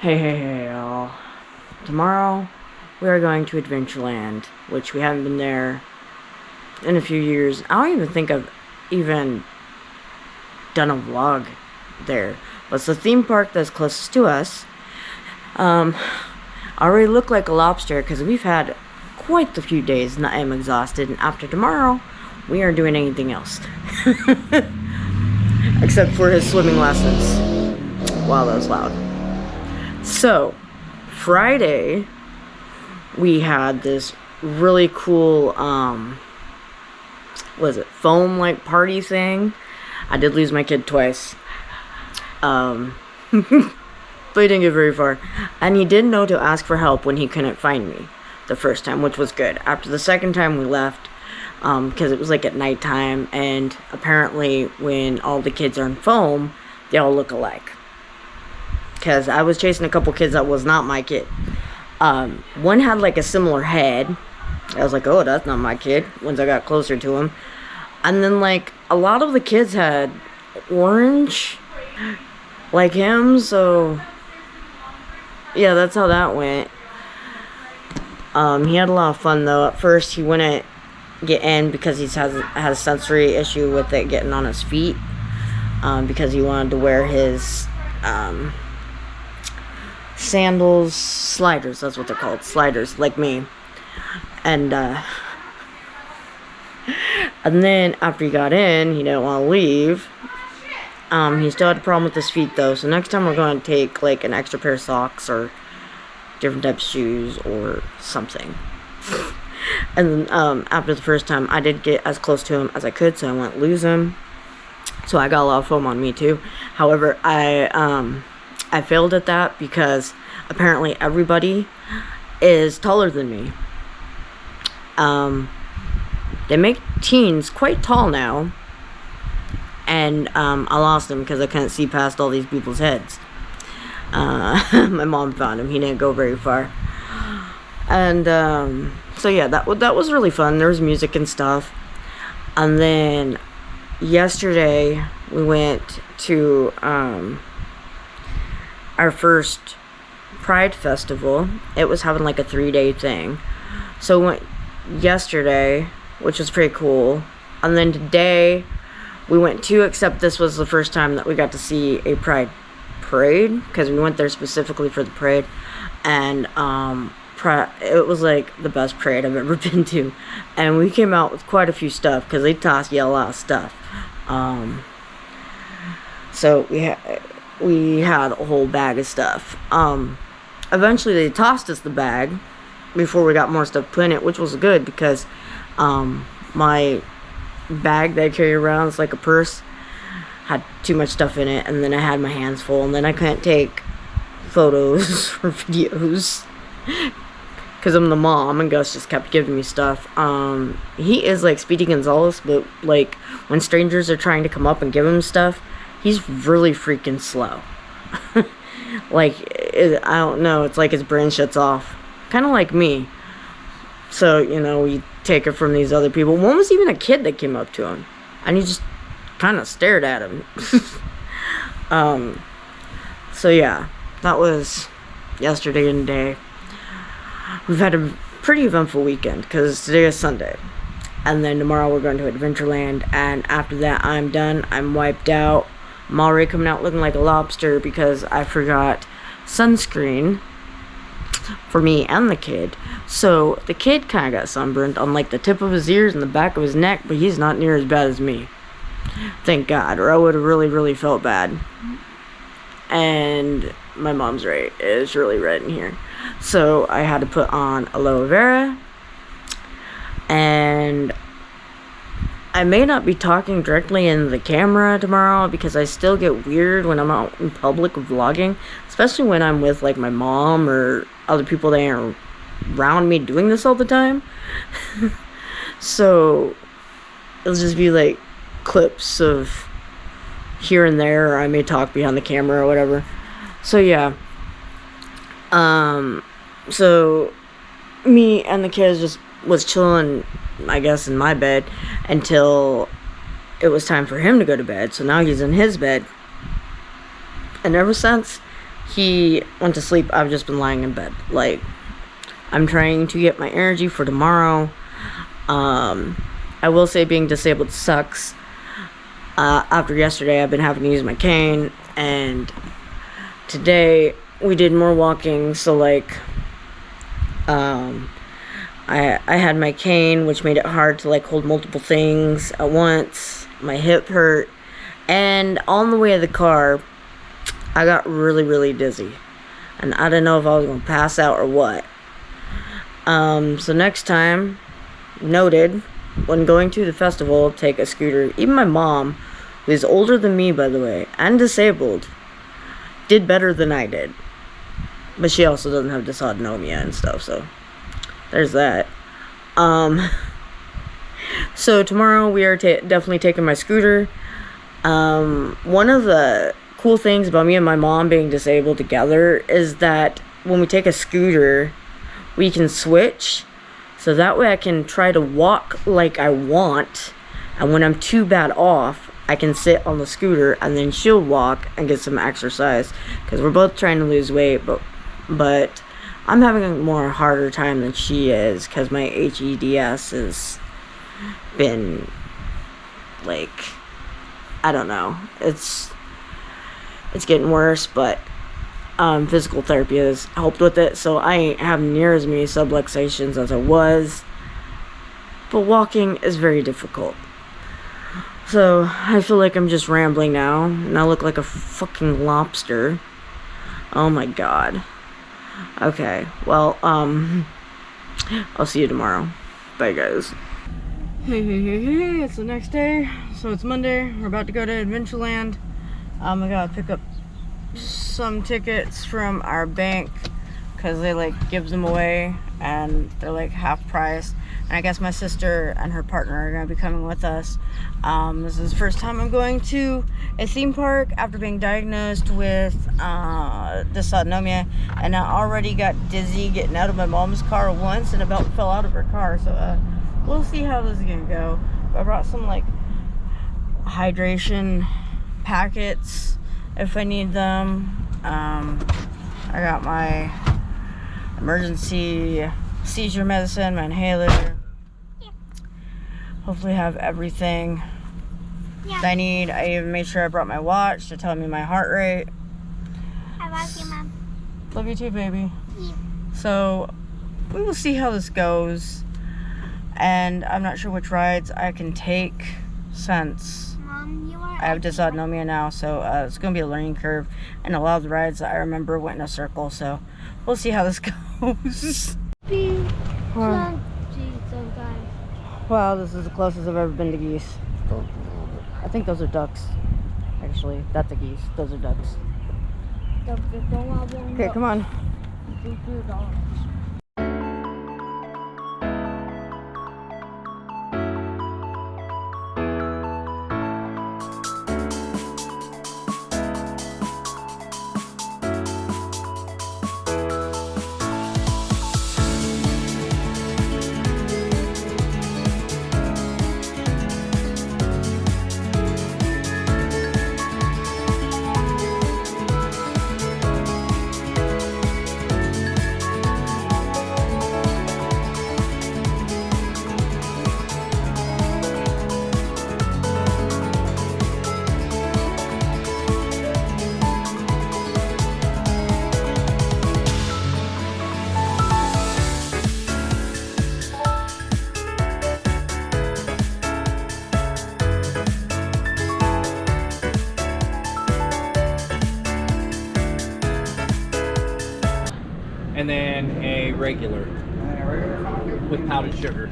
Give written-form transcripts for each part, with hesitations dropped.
Hey, y'all. Tomorrow, we are going to Adventureland, which we haven't been there in a few years. I don't even think I've even done a vlog there. But it's the theme park that's closest to us. I already look like a lobster because we've had quite a few days and I am exhausted. And after tomorrow, we aren't doing anything else. Except for his swimming lessons. Wow, that was loud. So, Friday, we had this really cool, foam-like party thing. I did lose my kid twice. But he didn't get very far. And he did know to ask for help when he couldn't find me the first time, which was good. After the second time, we left, because it was like at nighttime, and apparently when all the kids are in foam, they all look alike. Because I was chasing a couple kids that was not my kid. One had like a similar head. I was like, oh, that's not my kid, once I got closer to him. And then like a lot of the kids had orange like him, so yeah, that's how that went. He had a lot of fun though. At first he wouldn't get in because he has a sensory issue with it getting on his feet, because he wanted to wear his sandals, sliders, that's what they're called, sliders, like me. And then after he got in, he didn't want to leave. He still had a problem with his feet though, so next time we're going to take like an extra pair of socks or different types of shoes or something. And then after the first time, I did get as close to him as I could, so I wouldn't lose him. So I got a lot of foam on me too. However, I failed at that because apparently everybody is taller than me. They make teens quite tall now. And I lost him because I couldn't see past all these people's heads. My mom found him. He didn't go very far. And so yeah, that was really fun. There was music and stuff. And then yesterday we went to our first Pride Festival. It was having like a 3-day thing. So we went yesterday, which was pretty cool. And then today we went to, except this was the first time that we got to see a Pride parade, because we went there specifically for the parade. And it was like the best parade I've ever been to. And we came out with quite a few stuff because they tossed you a lot of stuff. So we had a whole bag of stuff. Eventually they tossed us the bag before we got more stuff put in it, which was good because my bag that I carry around, it's like a purse, had too much stuff in it, and then I had my hands full, and then I couldn't take photos or videos because I'm the mom, and Gus just kept giving me stuff. He is like Speedy Gonzales, but like when strangers are trying to come up and give him stuff, he's really freaking slow. Like, I don't know, it's like his brain shuts off. Kind of like me. So, you know, we take it from these other people. One was even a kid that came up to him, and he just kind of stared at him. So yeah, that was yesterday and today. We've had a pretty eventful weekend, because today is Sunday. And then tomorrow we're going to Adventureland, and after that I'm done. I'm wiped out. I'm already coming out looking like a lobster because I forgot sunscreen for me and the kid. So the kid kind of got sunburned on like the tip of his ears and the back of his neck, but he's not near as bad as me. Thank God, or I would have really felt bad. And my mom's right, it's really red in here. So I had to put on aloe vera. And I may not be talking directly in the camera tomorrow because I still get weird when I'm out in public vlogging, especially when I'm with like my mom or other people that aren't around me doing this all the time. So it'll just be like clips of here and there, or I may talk behind the camera or whatever. So yeah, so me and the kids just was chilling, I guess, in my bed until it was time for him to go to bed. So now he's in his bed, and ever since he went to sleep, I've just been lying in bed. Like, I'm trying to get my energy for tomorrow. I will say being disabled sucks. After yesterday, I've been having to use my cane, and today we did more walking, so like, I had my cane, which made it hard to like hold multiple things at once. My hip hurt, and on the way to the car, I got really dizzy, and I didn't know if I was gonna pass out or what. So next time, noted, when going to the festival, take a scooter. Even my mom, who is older than me, by the way, and disabled, did better than I did. But she also doesn't have dysautonomia and stuff, so there's that. So tomorrow we are definitely taking my scooter. One of the cool things about me and my mom being disabled together is that when we take a scooter, we can switch. So that way I can try to walk like I want, and when I'm too bad off, I can sit on the scooter and then she'll walk and get some exercise, because we're both trying to lose weight, but I'm having a more harder time than she is, because my HEDS has been, like, I don't know, it's getting worse, but physical therapy has helped with it, so I ain't having near as many subluxations as I was, but walking is very difficult. So I feel like I'm just rambling now, and I look like a fucking lobster. Oh my god. Okay, well, I'll see you tomorrow. Bye, guys. Hey, it's the next day, so it's Monday. We're about to go to Adventureland. I gotta pick up some tickets from our bank, because they like gives them away, and they're like half price. And I guess my sister and her partner are gonna be coming with us. This is the first time I'm going to a theme park after being diagnosed with dysautonomia, and I already got dizzy getting out of my mom's car once and about fell out of her car. So we'll see how this is gonna go. I brought some like hydration packets if I need them. I got my emergency seizure medicine, my inhaler. Yeah. Hopefully have everything that I need. I even made sure I brought my watch to tell me my heart rate. I love you, Mom. Love you too, baby. Yeah. So we will see how this goes, and I'm not sure which rides I can take since Mom, you are I have dysautonomia now, so it's going to be a learning curve, and a lot of the rides that I remember went in a circle, so we'll see how this goes. Wow. Wow, this is the closest I've ever been to geese. I think those are ducks. Actually, that's a geese. Those are ducks. Okay, come on. And then a regular with powdered sugar.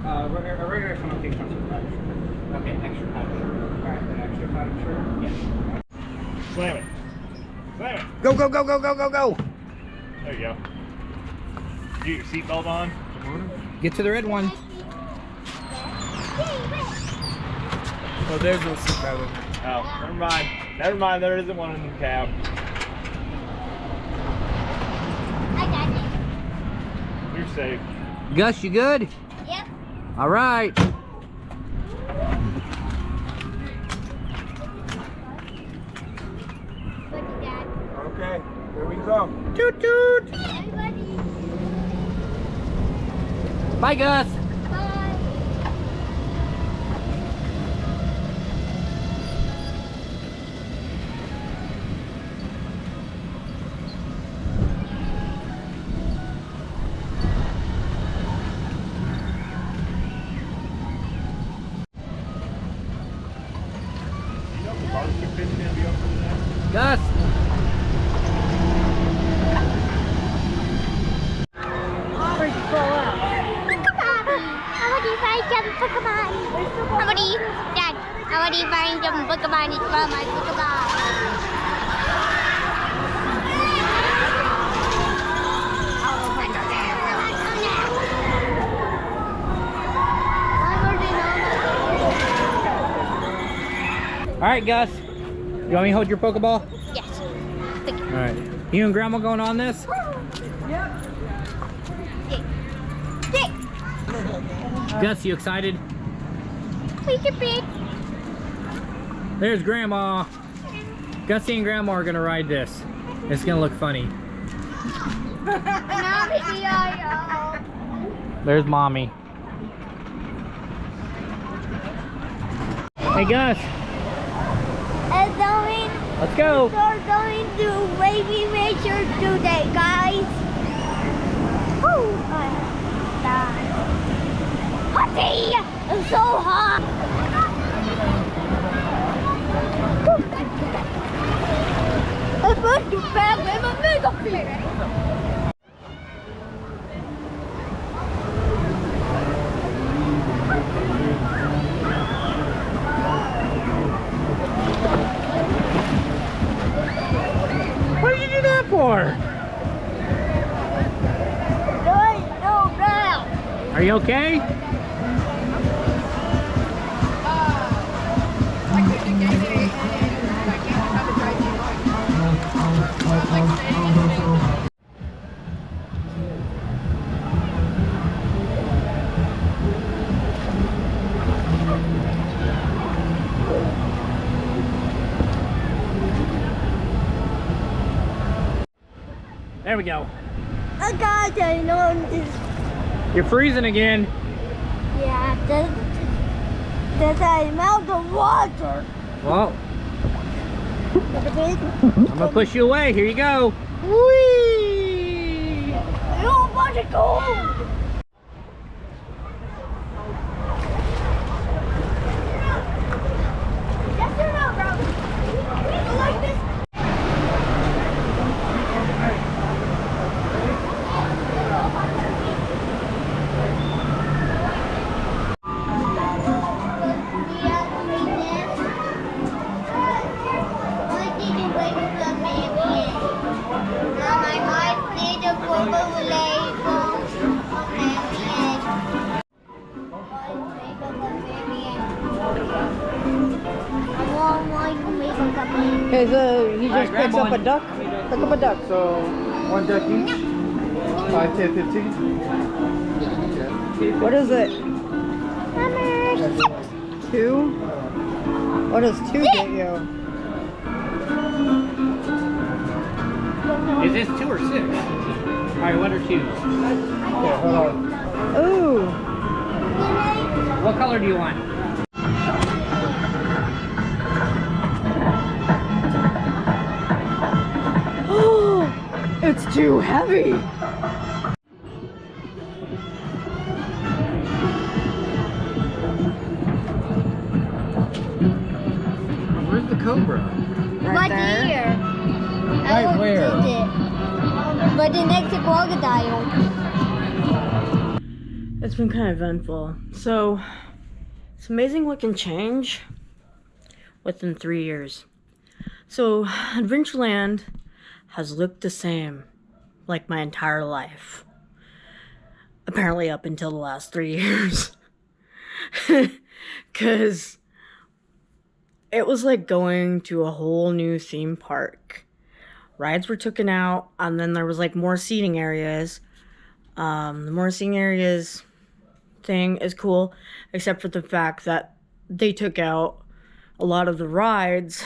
A regular funnel cake comes with powdered sugar. Okay, extra powdered sugar. Alright, then extra powdered sugar? Yes. Slam it. Slam it. Go, go, go, go, go, go, go! There you go. Get your seatbelt on. Get to the red one. Oh, there's no seatbelt. Oh, never mind. Never mind, there isn't one in the cab. I got it. You're safe. Gus, you good? Yep. All right. Look at Dad. Okay. Toot toot. Everybody. Bye, Gus. Bye. Gus. Pokemon. I want to Dad. I want to find some Pokemon. It's for my Pokemon. All right, Gus. You want me to hold your Pokeball? Yes. All right. You and Grandma going on this? Gus, you excited? Please a bit. There's Grandma. Gussie and Grandma are gonna ride this. It's gonna look funny. There's Mommy. Hey Gus, let's go. We're going to Baby Racer today, guys. Oh, Hottie! It's so hot. I'm going to bed with a mega fish. What did you do that for? No, now. Are you okay? There we go. I got to know this. You're freezing again. Yeah, there's an amount of water. Well, I'm gonna push you away. Here you go. Whee! You want to go? Yes or no, bro? You like this? Okay, so he just grab picks up a one. duck. Pick up a duck. So, one duck each? 5, 10, 15? What is it? Two? What does two get you? Is this 2 or 6? All right, what are 2s? Okay, hold on. Ooh. What color do you want? It's too heavy. Where's the cobra? Right here. Right where? But the next crocodile. It's been kind of eventful. So, it's amazing what can change within 3 years. So, Adventureland has looked the same like my entire life. Apparently up until the last 3 years. Because it was like going to a whole new theme park. Rides were taken out, and then there was like more seating areas. The more seating areas thing is cool, except for the fact that they took out a lot of the rides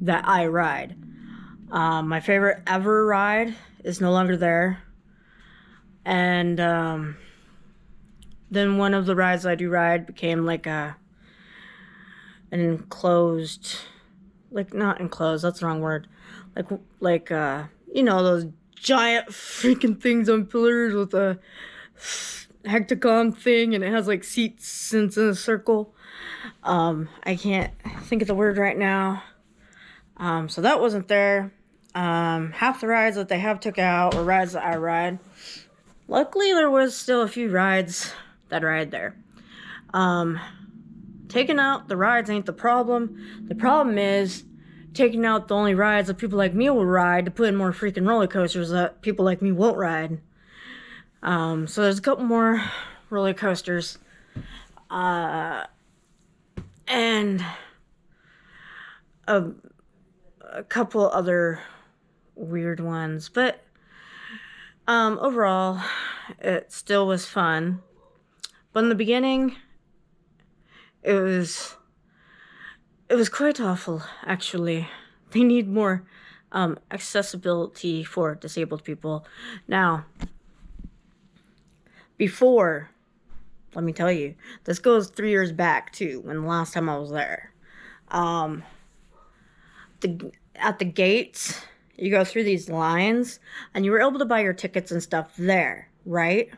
that I ride. My favorite ever ride is no longer there. And then one of the rides I do ride became like an enclosed, like not enclosed, that's the wrong word. Like you know, those giant freaking things on pillars with a hectagon thing, and it has like seats and it's in a circle. I can't think of the word right now. So that wasn't there. Half the rides that they have took out were rides that I ride. Luckily, there was still a few rides that ride there. Taking out the rides ain't the problem. The problem is taking out the only rides that people like me will ride to put in more freaking roller coasters that people like me won't ride. So there's a couple more roller coasters. And a couple other weird ones. But overall, it still was fun. But in the beginning, it was quite awful, actually. They need more accessibility for disabled people. Now, before, let me tell you, this goes 3 years back too, when the last time I was there. At the gates, you go through these lines, and you were able to buy your tickets and stuff there, right?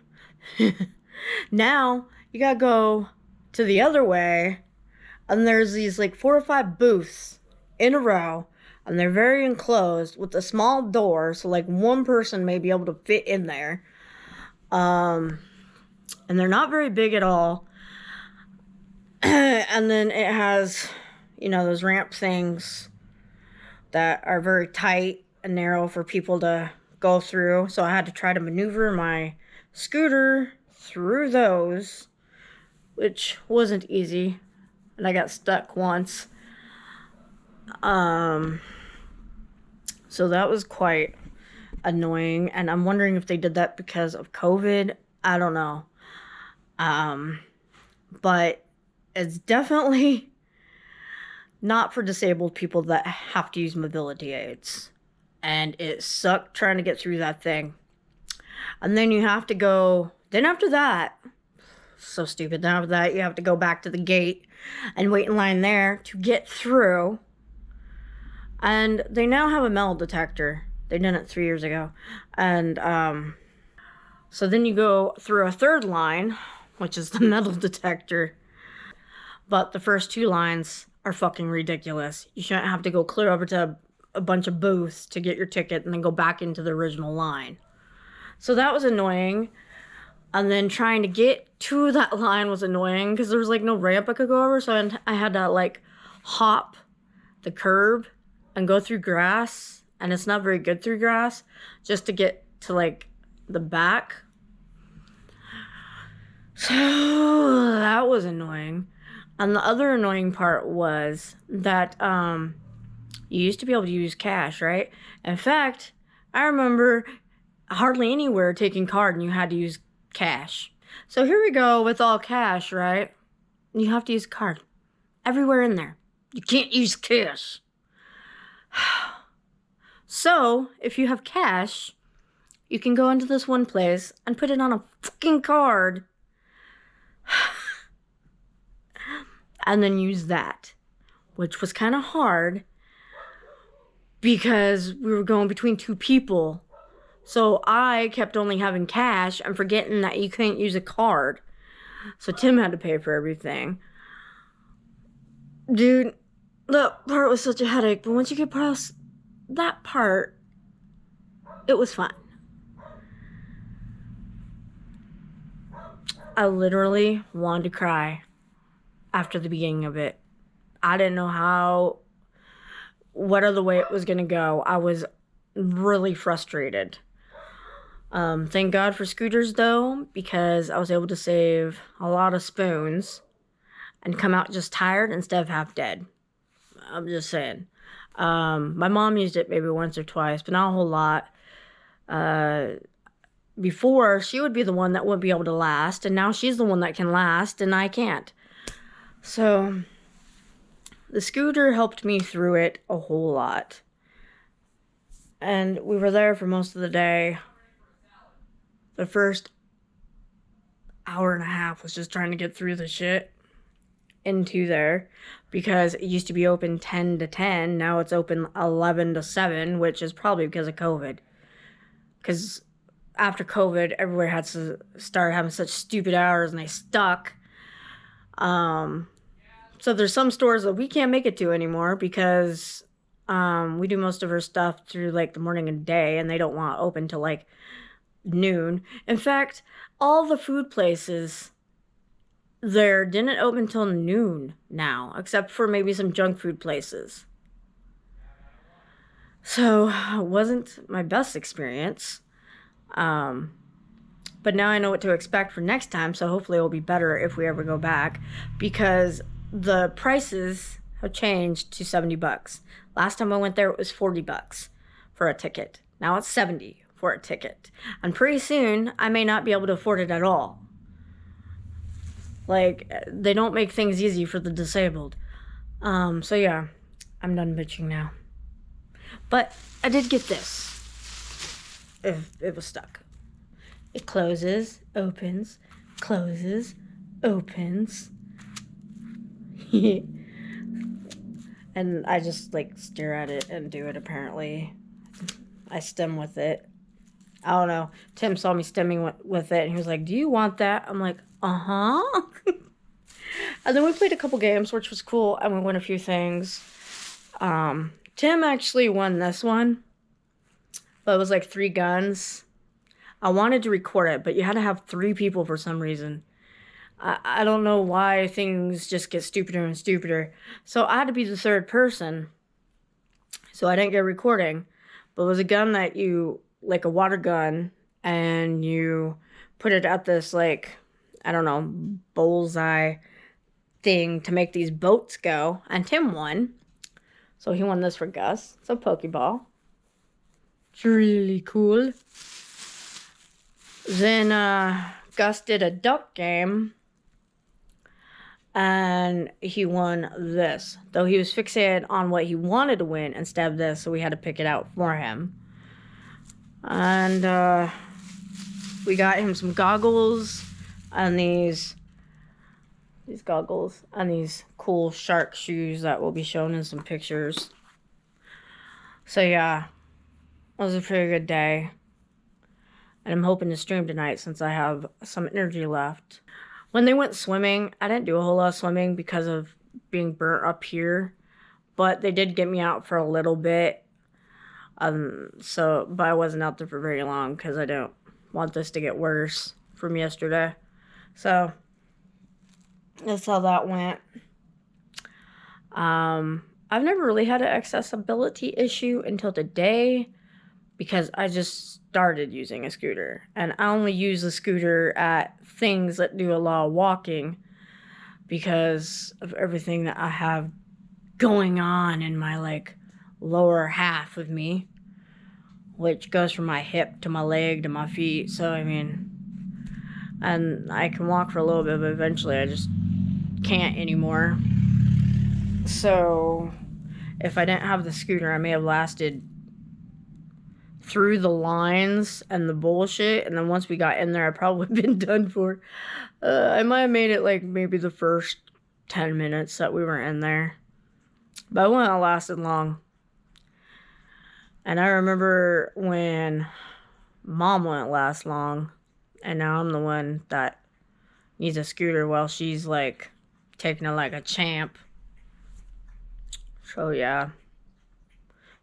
Now, you gotta go to the other way, and there's these like 4 or 5 booths in a row, and they're very enclosed with a small door, so like one person may be able to fit in there. And they're not very big at all. And then it has, you know, those ramp things that are very tight and narrow for people to go through. So I had to try to maneuver my scooter through those, which wasn't easy. And I got stuck once. So that was quite annoying. And I'm wondering if they did that because of COVID. I don't know. But it's definitely not for disabled people that have to use mobility aids. And it sucked trying to get through that thing. And then you have to go, then after that, so stupid, then after that you have to go back to the gate and wait in line there to get through. And they now have a metal detector. They did it 3 years ago. And so then you go through a third line, which is the metal detector. But the first 2 lines are fucking ridiculous. You shouldn't have to go clear over to a bunch of booths to get your ticket and then go back into the original line. So that was annoying. And then trying to get to that line was annoying because there was like no ramp I could go over. So I had to like hop the curb and go through grass. And it's not very good through grass just to get to like the back. So that was annoying. And the other annoying part was that you used to be able to use cash, right? In fact, I remember hardly anywhere taking card and you had to use cash. So here we go with all cash, right? You have to use card. Everywhere in there. You can't use cash. So, if you have cash, you can go into this one place and put it on a fucking card. And then use that. Which was kind of hard. Because we were going between 2 people. So I kept only having cash and forgetting that you couldn't use a card. So Tim had to pay for everything. Dude, that part was such a headache. But once you get past that part, it was fun. I literally wanted to cry after the beginning of it. I didn't know what other way it was going to go. I was really frustrated. Thank God for scooters though, because I was able to save a lot of spoons and come out just tired instead of half dead. I'm just saying. My mom used it maybe once or twice, but not a whole lot. Before, she would be the one that wouldn't be able to last, and now she's the one that can last, and I can't. So, the scooter helped me through it a whole lot. And we were there for most of the day. The first hour and a half was just trying to get through the shit into there, because it used to be open 10 to 10. Now it's open 11 to 7, which is probably because of COVID. Because after COVID, everywhere had to start having such stupid hours, and they stuck. So there's some stores that we can't make it to anymore because we do most of our stuff through like the morning and day, and they don't want to open till like noon. In fact, all the food places there didn't open till noon now, except for maybe some junk food places. So it wasn't my best experience. But now I know what to expect for next time, so hopefully it'll be better if we ever go back, because the prices have changed to $70. Last time I went there, it was $40 for a ticket. Now it's $70 for a ticket. And pretty soon, I may not be able to afford it at all. Like, they don't make things easy for the disabled. So yeah, I'm done bitching now. But I did get this. It was stuck. It closes, opens, closes, opens. And I just like stare at it and do it apparently. I stem with it. I don't know. Tim saw me stemming with it and he was like, "Do you want that?" I'm like, "Uh-huh." And then we played a couple games, which was cool, and we won a few things. Tim actually won this one, but it was like 3 guns. I wanted to record it, but you had to have 3 people for some reason. I don't know why things just get stupider and stupider. So I had to be the 3rd person. So I didn't get recording. But it was a gun that you, like a water gun, and you put it at this, like, I don't know, bullseye thing to make these boats go. And Tim won. So he won this for Gus. It's a Pokeball. It's really cool. Then Gus did a duck game, and he won this. Though he was fixated on what he wanted to win instead of this, so we had to pick it out for him. And we got him some goggles and these goggles and these cool shark shoes that will be shown in some pictures. So yeah, it was a pretty good day. And I'm hoping to stream tonight since I have some energy left. When they went swimming, I didn't do a whole lot of swimming because of being burnt up here. But they did get me out for a little bit. But I wasn't out there for very long because I don't want this to get worse from yesterday. So that's how that went. I've never really had an accessibility issue until today, because I just started using a scooter. And I only use the scooter at things that do a lot of walking because of everything that I have going on in my, like, lower half of me, which goes from my hip to my leg to my feet. So, I mean, and I can walk for a little bit, but eventually I just can't anymore. So, if I didn't have the scooter, I may have lasted through the lines and the bullshit, and then once we got in there, I'd probably been done for. I might have made it like maybe the first 10 minutes that we were in there, but it wouldn't have lasted long. And I remember when Mom wouldn't last long, and now I'm the one that needs a scooter while she's like taking it like a champ. So yeah,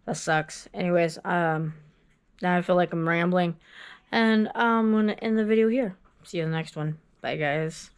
that sucks. Anyways, now I feel like I'm rambling, and I'm gonna end the video here. See you in the next one. Bye, guys.